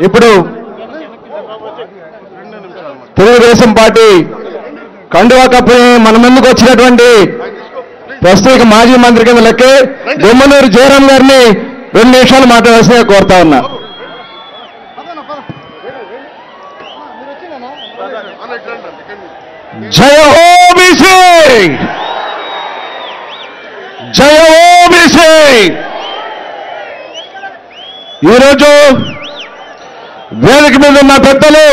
ఇప్పుడు తెలుగుదేశం పార్టీ కండువా కప్పుని మన ముందుకు వచ్చినటువంటి ప్రస్తుత మాజీ మంత్రి కింద లెక్కే దొమ్మలూరు జయరాం గారిని 2 నిమిషాలు మాట్లాడాల్సిందిగా కోరుతా ఉన్నా. జయ హో బీసీ, జయ హో బీసీ. ఈరోజు వేదిక మీద ఉన్న పెద్దలు,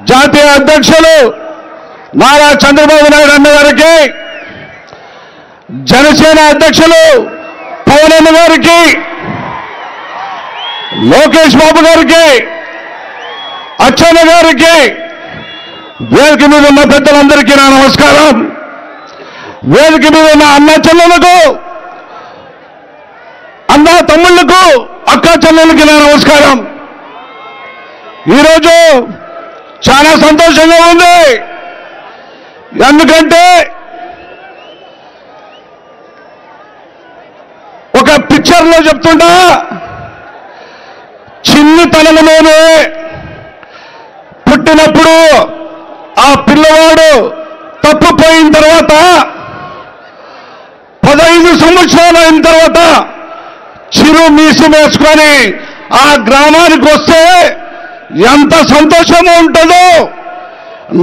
జాతీయ అధ్యక్షులు నారా చంద్రబాబు నాయుడు అన్న గారికి, జనసేన అధ్యక్షులు పవన్ గారికి, లోకేష్ బాబు గారికి, అచ్చెన్న గారికి, వేదిక మీద ఉన్న పెద్దలందరికీ నా నమస్కారం. వేదిక మీద ఉన్న అన్న చెల్లెలకు, అన్న తమ్ముళ్లకు, అక్క చెల్లెలకి నా నమస్కారం. ఈరోజు చాలా సంతోషంగా ఉంది. ఎందుకంటే ఒక పిక్చర్లో చెప్తుంటా, చిన్నతనంలోనే పుట్టినప్పుడు ఆ పిల్లవాడు తప్పిపోయిన తర్వాత 15 సంవత్సరాలు అయిన తర్వాత చిరు మీసం వేసుకొని ఆ గ్రామానికి వస్తే ఎంత సంతోషంగా ఉంటుందో,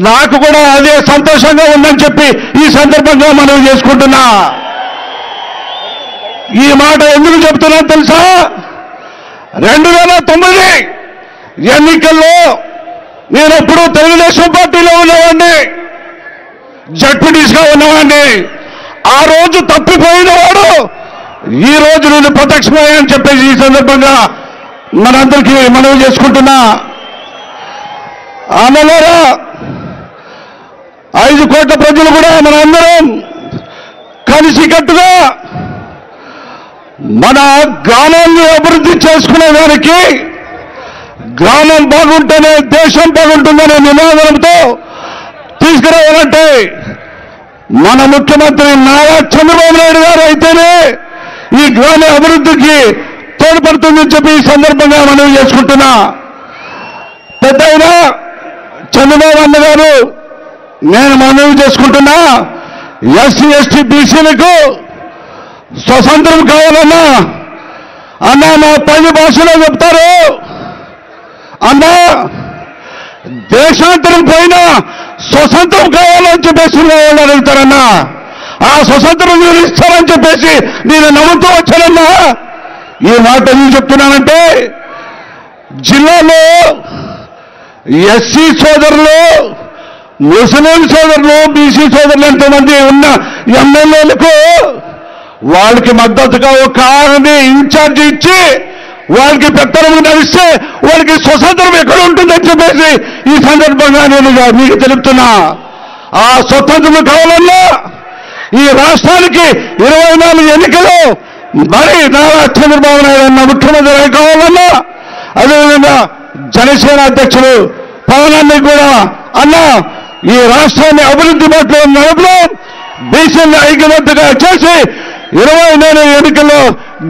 నాకు కూడా అదే సంతోషంగా ఉందని చెప్పి ఈ సందర్భంగా మనం చేసుకుంటున్నా. ఈ మాట ఎందుకు చెప్తున్నా తెలుసా? 2009 ఎన్నికల్లో నేనెప్పుడు తెలుగుదేశం పార్టీలో ఉన్నవాడిని, జడ్పీటీసీగా ఉన్నవాడిని. ఆ రోజు తప్పిపోయిన వాడు ఈ రోజు నేను ప్రత్యక్షమయ్యని చెప్పేసి ఈ సందర్భంగా మనందరికీ మనవి చేసుకుంటున్నా. ఆమెలారా 5 కోట్ల ప్రజలు కూడా మనందరం కలిసికట్టుగా మన గ్రామాన్ని అభివృద్ధి చేసుకునే దానికి, గ్రామం బాగుంటేనే దేశం బాగుంటుందనే నినాదంతో తీసుకురావాలంటే మన ముఖ్యమంత్రి నారా చంద్రబాబు నాయుడు గారు అయితేనే ఈ గ్రామ అభివృద్ధికి తోడ్పడుతుందని చెప్పి ఈ సందర్భంగా మనవి చేసుకుంటున్నా. పెద్దయినా చంద్రబాబు అన్న గారు, నేను మనవి చేసుకుంటున్నా, ఎస్సీ ఎస్టీ బీసీలకు స్వతంత్రం కావాలన్నా, అన్నా మా పని భాషలో చెప్తారు, అన్నా దేశాంతరం పోయినా స్వతంత్రం కావాలని చెప్పేసి వాళ్ళు అడుగుతారన్నా. ఆ స్వతంత్రం మీరు ఇస్తారని చెప్పేసి నేను నమ్ముతూ వచ్చానన్నా. ఈ మాట ఎందుకు చెప్తున్నానంటే, జిల్లాలో ఎస్సీ సోదరులు, ముస్లిం సోదరులు, బీసీ సోదరులు ఎంతమంది ఉన్న ఎమ్మెల్యేలకు వాళ్ళకి మద్దతుగా ఒక ఆమెని ఇన్ఛార్జ్ ఇచ్చి వాళ్ళకి పెత్తనం నడిస్తే వాళ్ళకి స్వతంత్రం ఎక్కడ ఉంటుందని చెప్పేసి ఈ సందర్భంగా నేను మీకు తెలుపుతున్నా. ఆ స్వతంత్రం కావాలన్నా ఈ రాష్ట్రానికి 24 ఎన్నికలు మరి నారా చంద్రబాబు నాయుడు అన్న ముఖ్యమంత్రి కావాలన్నా, అదేవిధంగా జనసేన అధ్యక్షులు పవన్ కూడా అన్న ఈ రాష్ట్రాన్ని అభివృద్ధి పట్ల నడపడం, బీసీని ఐక్యమత్యంగా చేసి 24 ఎన్నికల్లో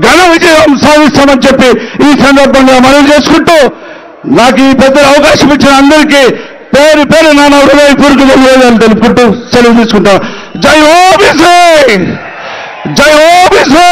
ఘన విజయం సాధిస్తామని చెప్పి ఈ సందర్భంగా మనవి చేసుకుంటూ, నాకు ఈ పెద్ద అవకాశం ఇచ్చిన అందరికీ పేరు పేరు నా హృదయపూర్వక ధన్యవాదాలు తెలుపుకుంటూ సెలవు తీసుకుంటాం. జై ఓబీసీ, జై ఓబీసీ.